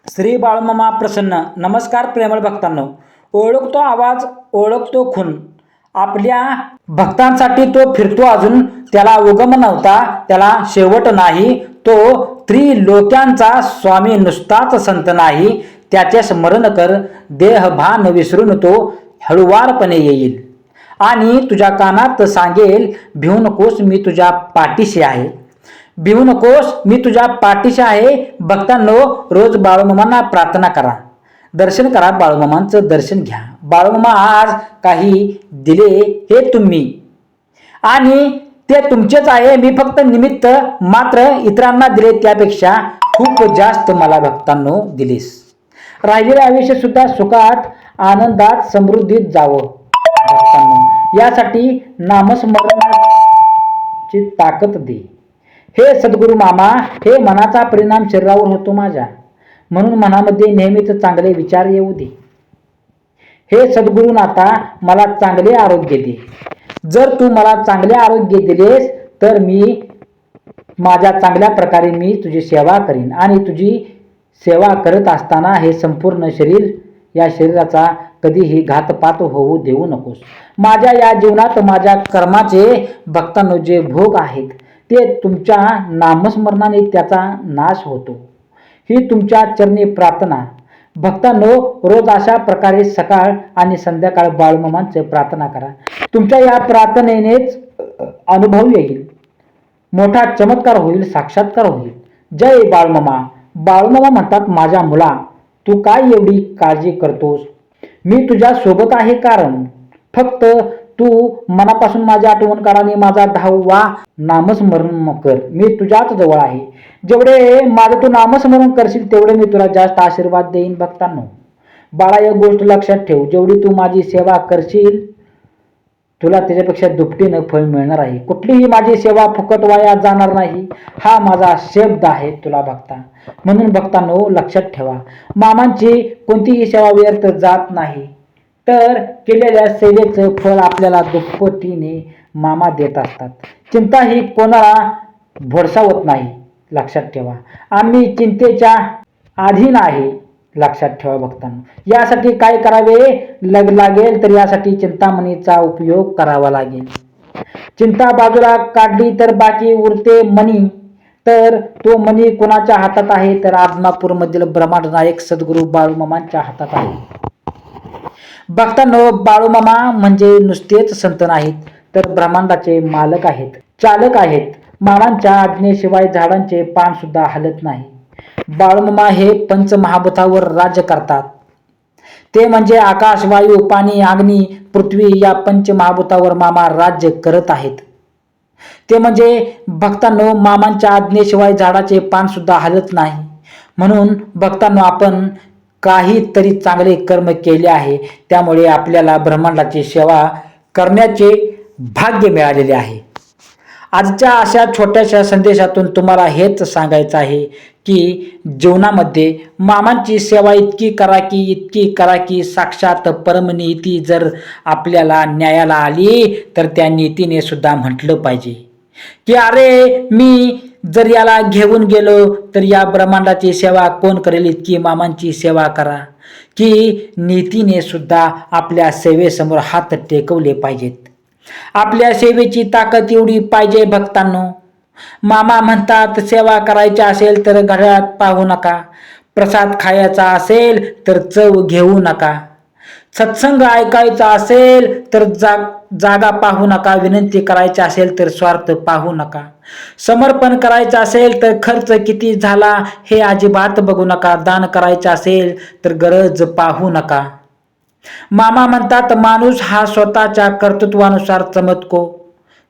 श्री बाळमामा प्रसन्न. नमस्कार प्रेमळ भक्तांनो. ओळखतो आवाज, ओळखतो खून. आपल्या भक्तांसाठी तो फिरतो अजून. त्याला उगम नव्हता, त्याला शेवट नाही. तो त्रिलोक्यांचा स्वामी, नुसताच संत नाही. त्याचे स्मरण कर, देहभान विसरून तो हळुवारपणे येईल आणि तुझ्या कानात सांगेल, भिवू नकोस, मी तुझ्या पाठीशी आहे. भिवू नकोस, मी तुझ्या पाठीशी आहे. भक्तांनो, रोज बाळूमामांना प्रार्थना करा, दर्शन करा, बाळूमामांचं दर्शन घ्या. बाळूमामा आज काही दिले हे तुम्ही आणि ते तुमचेच आहे. मी फक्त निमित्त मात्र. इतरांना दिले त्यापेक्षा खूप जास्त मला भक्तांनो दिलेस. राहिलेले आयुष्य सुद्धा सुखात, आनंदात, समृद्धीत जावं भक्तांनो. यासाठी नामस्मरणाची ताकद दे. हे सद्गुरू मामा, हे मनाचा परिणाम शरीरावर होतो माझ्या, म्हणून मनामध्ये नेहमीच चांगले विचार येऊ दे. हे सद्गुरुनाथा, मला चांगले आरोग्य दे. जर तू मला चांगले आरोग्य दिलेस तर मी माझ्या चांगल्या प्रकारे मी तुझी सेवा करीन. आणि तुझी सेवा करत असताना हे संपूर्ण शरीर, या शरीराचा कधीही घातपात होऊ देऊ नकोस. माझ्या या जीवनात माझ्या कर्माचे भक्तांनो जे भोग आहेत ते तुमच्या नामस्मरणाने त्याचा नाश होतो. ही तुमच्या चरणी प्रार्थना. भक्तांनो, रोज अशा प्रकारे सकाळ आणि संध्याकाळ बाळूमामांचे प्रार्थना करा. तुमच्या या प्रार्थनेनेच अनुभव येईल, मोठा चमत्कार होईल, साक्षात्कार होईल. जय बाळूमामा. बाळूमामा म्हणतात, माझ्या मुला, तू काय एवढी काळजी करतोस? मी तुझ्या सोबत आहे. कारण फक्त तू मनापासून माझी आठवण काढ आणि माझा 10वा नामस्मरण कर. मी तुझ्याच जवळ आहे. जेवढे माझं तू नामस्मरण करशील तेवढे मी तुला जास्त आशीर्वाद देईन. भक्तांनो, बाळा, एक गोष्ट लक्षात ठेव, जेवढी तू माझी सेवा करशील तुला त्याच्यापेक्षा दुपटीनं फळ मिळणार आहे. कुठलीही माझी सेवा फुकट वाया जाणार नाही, हा माझा शब्द आहे तुला भक्ता. म्हणून भक्तांनो, लक्षात ठेवा, मामांची कोणतीही सेवा व्यर्थ जात नाही. तर केलेल्या सेवेचं फळ आपल्याला दुप्पटीने मामा देत असतात. चिंता ही कोणाला भोडसावत नाही. लक्षात ठेवा, आम्ही चिंतेच्या अधीन आहे. लक्षात ठेवा भक्तांनो. यासाठी काय करावे लागेल तर यासाठी चिंतामणीचा उपयोग करावा लागेल. चिंता बाजूला काढली तर बाकी उरते मणी. तर तो मणी कोणाच्या हातात आहे तर आदमापूरमधील ब्रह्मांड नायक सद्गुरू बाळूमामांच्या हातात आहे. भक्तांनो, बाळूमामा म्हणजे नुसतेच संत नाहीत तर ब्रह्मांडाचे मालक आहेत, चालक आहेत. मामांच्या आज्ञेशिवाय झाडांचे पान सुद्धा हलत नाही. बाळूमामा हे पंचमहाभूतावर राज्य करतात. ते म्हणजे आकाश, वायू, पाणी, अग्नी, पृथ्वी या पंचमहाभूतावर मामा राज्य करत आहेत. ते म्हणजे भक्तांनो, मामांच्या आज्ञेशिवाय झाडाचे पान सुद्धा हलत नाही. म्हणून भक्तांनो, आपण काहीतरी चांगले कर्म केले आहे, त्यामुळे आपल्याला ब्रह्मांडाची सेवा करण्याचे भाग्य मिळालेले आहे. आजच्या अशा छोट्याशा संदेशातून तुम्हाला हेच सांगायचं आहे की जीवनामध्ये मामांची सेवा इतकी करा की साक्षात परमनीती जर आपल्याला न्यायाला आली तर त्या नीतीने सुद्धा म्हटलं पाहिजे की अरे, मी जर याला घेऊन गेलो तर या ब्रह्मांडाची सेवा कोण करेल, इतकी मामांची सेवा करा. की नीतीने सुद्धा आपल्या सेवेसमोर हात टेकवले पाहिजेत. आपल्या सेवेची ताकद एवढी पाहिजे भक्तांनो. मामा म्हणतात, सेवा करायची असेल तर घड्याळात पाहू नका, प्रसाद खायचा असेल तर चव घेऊ नका, सत्संग ऐकायचा असेल तर जागा पाहू नका, विनंती करायची असेल तर स्वार्थ पाहू नका, समर्पण करायचं असेल तर खर्च किती झाला हे अजिबात बघू नका, दान करायचे असेल तर गरज पाहू नका. मामा म्हणतात, माणूस हा स्वतःच्या कर्तृत्वानुसार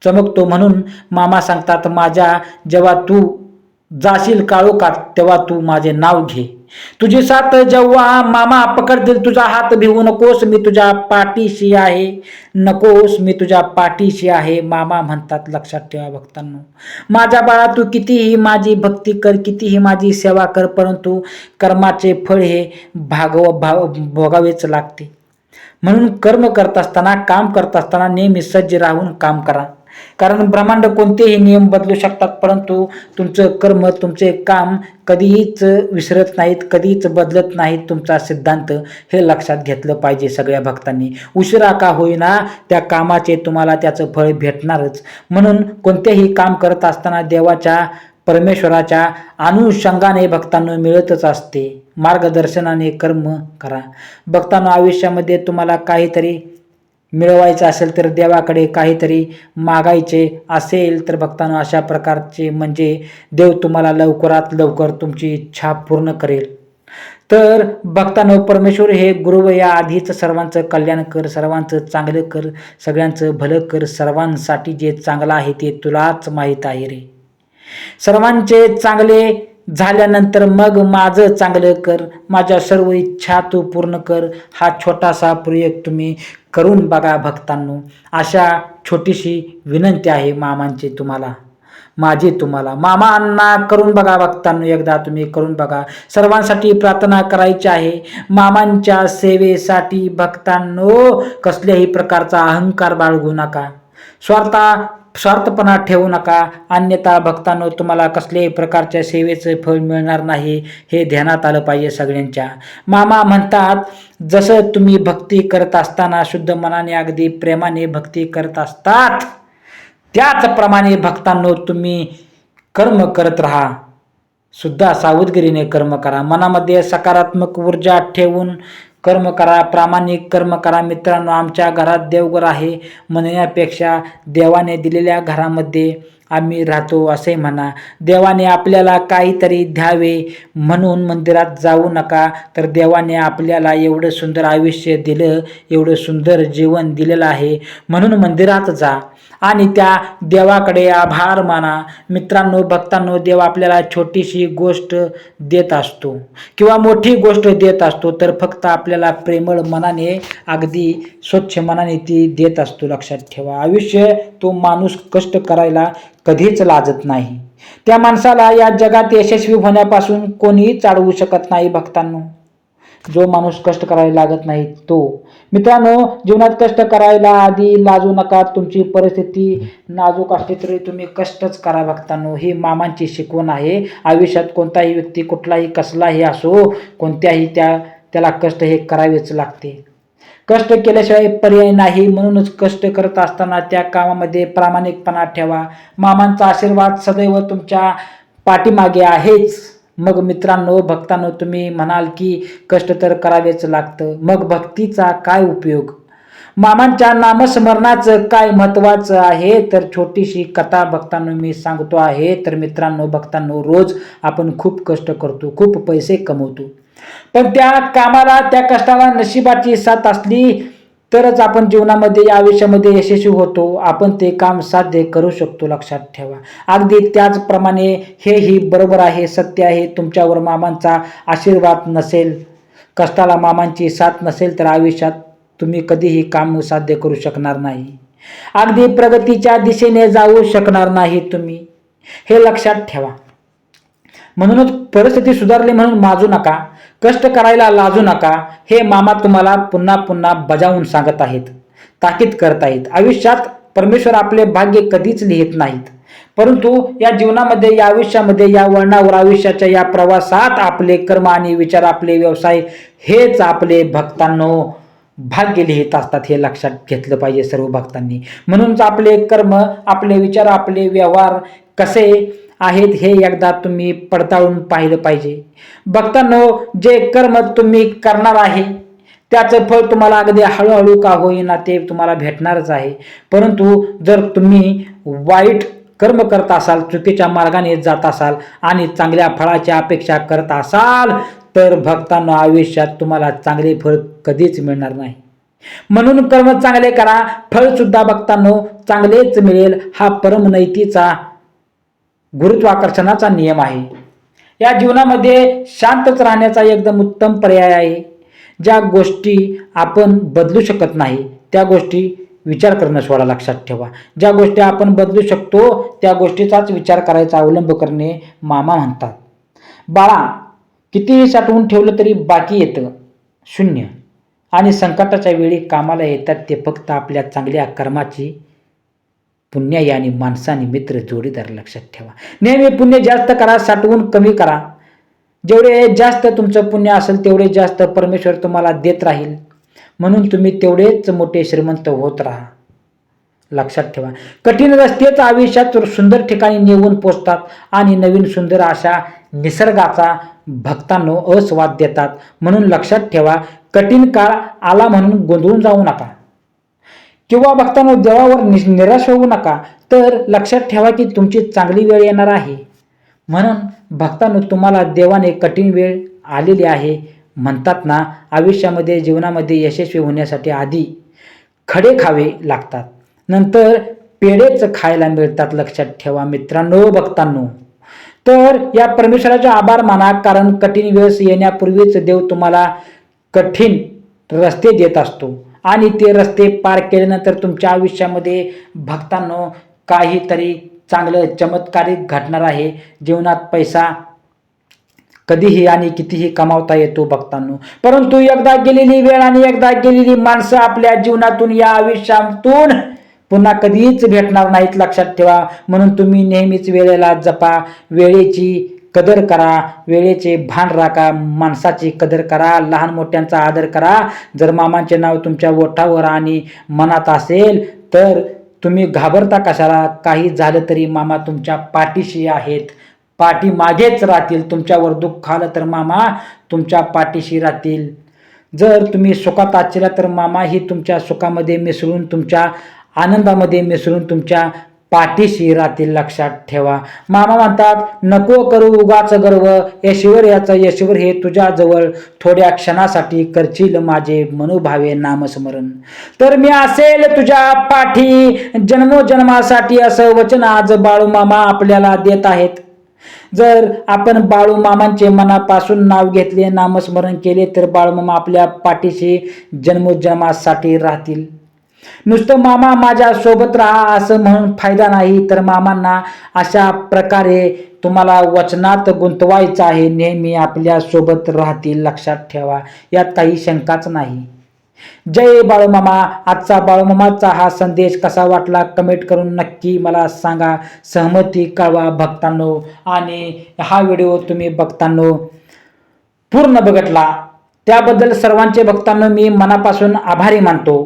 चमकतो. म्हणून मामा सांगतात, माझ्या जेव्हा तू जाशील काळोखात तेव्हा तू माझे नाव घे. तुझी साथ जेव्हा मामा पकडतील तुझा हात, भिवू नकोस, मी तुझ्या पाठीशी आहे. नकोस, मी तुझ्या पाठीशी आहे. मामा म्हणतात. लक्षात ठेवा भक्तांनो, माझ्या बाळा, तू कितीही माझी भक्ती कर, कितीही माझी सेवा कर, परंतु कर्माचे फळ हे भोगावेच लागते. म्हणून कर्म करत असताना, काम करत असताना नेहमी सज्ज राहून काम करा. कारण ब्रह्मांड कोणतेही नियम बदलू शकतात, परंतु तुमचं कर्म, तुमचे काम कधीच विसरत नाहीत, कधीच बदलत नाहीत. तुमचा सिद्धांत हे लक्षात घेतलं पाहिजे सगळ्या भक्तांनी. उशिरा का होईना त्या कामाचे तुम्हाला त्याचं फळ भेटणारच. म्हणून कोणतेही काम करत असताना देवाच्या, परमेश्वराच्या अनुषंगाने भक्तांनो मिळतच असते. मार्गदर्शनाने कर्म करा. भक्तांनो, आयुष्यामध्ये तुम्हाला काहीतरी मिळवायचं असेल तर, देवाकडे काहीतरी मागायचे असेल तर भक्तांनो अशा प्रकारचे म्हणजे देव तुम्हाला लवकरात लवकर तुमची इच्छा पूर्ण करेल. तर भक्तांनो, परमेश्वर हे गुरु या आधीच सर्वांचं कल्याण कर, सर्वांचं चांगलं कर, सगळ्यांचं भलं कर. सर्वांसाठी जे चांगलं आहे ते तुलाच माहीत आहे रे. सर्वांचे चांगले झाल्यानंतर मग माझं चांगलं कर, माझ्या सर्व इच्छा तू पूर्ण कर. हा छोटासा प्रयोग तुम्ही करून बघा भक्तांनो. अशा छोटीशी विनंती आहे मामांची तुम्हाला, माझी तुम्हाला. मामांना करून बघा भक्तांनो, एकदा तुम्ही करून बघा. सर्वांसाठी प्रार्थना करायची आहे. मामांच्या सेवेसाठी भक्तांनो कसल्याही प्रकारचा अहंकार बाळगू नका, स्वार्थपणा ठेवू नका. अन्यथा भक्तांनो तुम्हाला कसल्याही प्रकारच्या सेवेचं फळ मिळणार नाही, हे ध्यानात आलं पाहिजे सगळ्यांच्या. मामा म्हणतात, जसं तुम्ही भक्ती करत असताना शुद्ध मनाने अगदी प्रेमाने भक्ती करत असतात, त्याचप्रमाणे भक्तांनो तुम्ही कर्म करत राहा. सुद्धा सावधगिरीने कर्म करा. मनामध्ये सकारात्मक ऊर्जा ठेवून कर्म करा, प्रामाणिक कर्म करा. मित्रांनो, आमच्या घरात देवघर आहे म्हणण्यापेक्षा देवाने दिलेल्या घरामध्ये आम्ही राहतो असे म्हणा. देवाने आपल्याला काहीतरी द्यावे म्हणून मंदिरात जाऊ नका, तर देवाने आपल्याला एवढं सुंदर आयुष्य दिलं, एवढं सुंदर जीवन दिलेलं आहे म्हणून मंदिरात जा आणि त्या देवाकडे आभार माना. मित्रांनो, भक्तांनो, देव आपल्याला छोटीशी गोष्ट देत असतो किंवा मोठी गोष्ट देत असतो, तर फक्त आपल्याला प्रेमळ मनाने, अगदी स्वच्छ मनाने ती देत असतो. लक्षात ठेवा, आयुष्य तो माणूस कष्ट करायला कधीच लाजत नाही. त्या माणसाला या जगात यशस्वी होण्यापासून कोणीही अडवू शकत नाही भक्तांनो. जो माणूस कष्ट करायला लागत नाही तो. मित्रांनो, जीवनात कष्ट करायला आधी लाजू नका. तुमची परिस्थिती नाजूक असते तरी तुम्ही कष्टच करा भक्तांनो. ही मामांची शिकवण आहे. आयुष्यात कोणताही व्यक्ती, कुठलाही कसलाही असो, कोणत्याही त्याला कष्ट हे करावेच लागते. कष्ट केल्याशिवाय पर्याय नाही. म्हणूनच कष्ट करत असताना त्या कामामध्ये प्रामाणिकपणा ठेवा. मामांचा आशीर्वाद सदैव तुमच्या पाठीमागे आहेच. मग मित्रांनो, भक्तांनो, तुम्ही म्हणाल की कष्ट तर करावेच लागतं, मग भक्तीचा काय उपयोग? मामांच्या नामस्मरणाचं काय महत्वाचं आहे? तर छोटीशी कथा भक्तांनो मी सांगतो आहे. तर मित्रांनो, भक्तांनो, रोज आपण खूप कष्ट करतो, खूप पैसे कमवतो, पण त्या कामाला, त्या कष्टाला नशिबाची साथ असली तरच आपण जीवनामध्ये, आयुष्यामध्ये यशस्वी होतो. आपण ते काम साध्य करू शकतो. लक्षात ठेवा. अगदी त्याचप्रमाणे हेही बरोबर आहे, सत्य आहे. तुमच्यावर मामांचा आशीर्वाद नसेल, कष्टाला मामांची साथ नसेल तर आयुष्यात तुम्ही कधीही काम साध्य करू शकणार नाही. अगदी प्रगतीच्या दिशेने जाऊ शकणार नाही तुम्ही, हे लक्षात ठेवा. म्हणूनच परिस्थिती सुधारली म्हणून माजू नका, कष्ट करायला लाजू नका. हे मामा तुम्हाला पुन्हा पुन्हा बजावून सांगत आहेत, ताकीद करत आहेत. आयुष्यात परमेश्वर आपले भाग्य कधीच लिहित नाहीत, परंतु या जीवनामध्ये, या आयुष्यामध्ये, या वळणावर, आयुष्याच्या या प्रवासात आपले कर्म आणि विचार, आपले व्यवसाय हेच आपले भक्तांनो भाग्य लिहित असतात. हे लक्षात घेतलं पाहिजे सर्व भक्तांनी. म्हणूनच आपले कर्म, आपले विचार, आपले व्यवहार कसे आहेत हे एकदा तुम्ही पडताळून पाहिलं पाहिजे. भक्तांनो, जे कर्म तुम्ही करणार आहे त्याचं फळ तुम्हाला अगदी हळूहळू का होईना ते तुम्हाला भेटणारच आहे. परंतु जर तुम्ही वाईट कर्म करत असाल, चुकीच्या मार्गाने जात असाल आणि चांगल्या फळाची अपेक्षा करत असाल तर भक्तांनो, आयुष्यात तुम्हाला चांगले फळ कधीच मिळणार नाही. म्हणून कर्म चांगले करा, फळ सुद्धा भक्तांनो चांगलेच मिळेल. हा परमनैतीचा, गुरुत्वाकर्षणाचा नियम आहे. या जीवनामध्ये शांतच राहण्याचा एकदम उत्तम पर्याय आहे. ज्या गोष्टी आपण बदलू शकत नाही त्या गोष्टी विचार करणं सोडा. लक्षात ठेवा, ज्या गोष्टी आपण बदलू शकतो त्या गोष्टीचाच विचार करायचा, अवलंब करणे मामा म्हणतात. बाळा, कितीही साठवून ठेवलं तरी बाकी येतं शून्य, आणि संकटाच्या वेळी कामाला येतात ते फक्त आपल्या चांगल्या कर्माची पुण्याई आणि माणसाने मित्र जोडीदार लक्षात ठेवा. नेहमी पुण्य जास्त करा, साठवून कमी करा. जेवढे जास्त तुमचं पुण्य असेल तेवढे जास्त परमेश्वर तुम्हाला देत राहील. म्हणून तुम्ही तेवढेच मोठे श्रीमंत होत राहा. लक्षात ठेवा, कठीण रस्तेच आयुष्यात सुंदर ठिकाणी नेऊन पोचतात आणि नवीन सुंदर अशा निसर्गाचा भक्तांनो अस्वाद देतात. म्हणून लक्षात ठेवा, कठीण काळ आला म्हणून गोंधळून जाऊ नका किंवा भक्तांनो देवावर निराश होऊ नका. तर लक्षात ठेवा की तुमची चांगली वेळ येणार आहे. म्हणून भक्तांनो तुम्हाला देवाने कठीण वेळ आलेली आहे. म्हणतात ना, आयुष्यामध्ये जीवनामध्ये यशस्वी होण्यासाठी आधी खडे खावे लागतात, नंतर पेढेच खायला मिळतात. लक्षात ठेवा मित्रांनो, भक्तांनो. तर या परमेश्वराचे आभार माना, कारण कठीण वेळ येण्यापूर्वीच देव तुम्हाला कठीण रस्ते देत असतो आणि ते रस्ते पार केल्यानंतर तुमच्या आयुष्यामध्ये भक्तांनो काहीतरी चांगलं चमत्कारिक घडणार आहे. जीवनात पैसा कधीही आणि कितीही कमावता येतो भक्तांनो, परंतु एकदा गेलेली वेळ आणि एकदा गेलेली माणसं आपल्या जीवनातून या आयुष्यातून पुन्हा कधीच भेटणार नाहीत. लक्षात ठेवा. म्हणून तुम्ही नेहमीच वेळेला जपा, वेळेची कदर करा, वेळेचे भान राखा, माणसाची कदर करा, लहान मोठ्यांचा आदर करा. जर मामांचे नाव तुमच्या ओठावर आणि मनात असेल तर तुम्ही घाबरता कशाला? काही झालं तरी मामा तुमच्या पाठीशी आहेत, पाठीमागेच राहतील. तुमच्यावर दुःख आलं तर मामा तुमच्या पाठीशी राहतील. जर तुम्ही सुखात असला तर मामा ही तुमच्या सुखामध्ये मिसळून, तुमच्या आनंदामध्ये मिसळून तुमच्या पाठीशी राहतील. लक्षात ठेवा. मामा म्हणतात, नको करू उगाच गर्व, ऐश्वर्याचं ऐश्वर हे तुझ्याजवळ, थोड्या क्षणासाठी करशील माझे मनोभावे नामस्मरण, तर मी असेल तुझ्या पाठी जन्मोजन्मासाठी, असं वचन आज बाळू मामा आपल्याला देत आहेत. जर आपण बाळू मामांचे मनापासून नाव घेतले, नामस्मरण केले, तर बाळूमामा आपल्या पाठीशी जन्मोजन्मासाठी राहतील. नुसतं मामा माझ्या सोबत राहा असं म्हणून फायदा नाही, तर मामांना अशा प्रकारे तुम्हाला वचनात गुंतवायचं आहे. नेहमी आपल्या सोबत राहतील. लक्षात ठेवा, यात काही शंकाच नाही. जय बाळूमामा. आजचा बाळूमामाचा हा संदेश कसा वाटला कमेंट करून नक्की मला सांगा. सहमती कळवा भक्तांनो. आणि हा व्हिडिओ तुम्ही भक्तांनो पूर्ण बघितला त्याबद्दल सर्वांचे भक्तांनो मी मनापासून आभारी मानतो.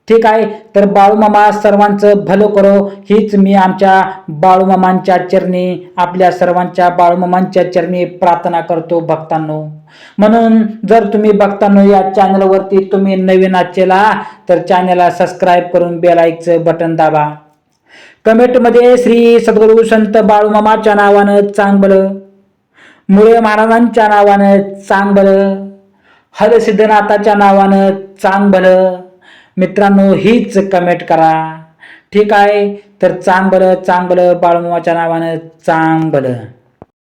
ठीक आहे. तर बाळूमामा सर्वांचं भलं करो हीच मी आमच्या बाळूमामांच्या चरणी, आपल्या सर्वांच्या बाळूमामांच्या चरणी प्रार्थना करतो भक्तांनो. म्हणून जर तुम्ही भक्तांनो या चॅनलवरती तुम्ही नवीन आचेला तर चॅनलला सबस्क्राईब करून बेल आयकॉनचं बटन दाबा. कमेंटमध्ये श्री सद्गुरू संत बाळूमामाच्या नावानं चांगलं, मुळे महाराजांच्या नावानं चांगलं, हरसिद्धनाथाच्या नावानं चांगलं मित्रांनो हीच कमेंट करा. ठीक आहे. तर चांगलं चांगलं बाळूमामाच्या नावानं चांगलं.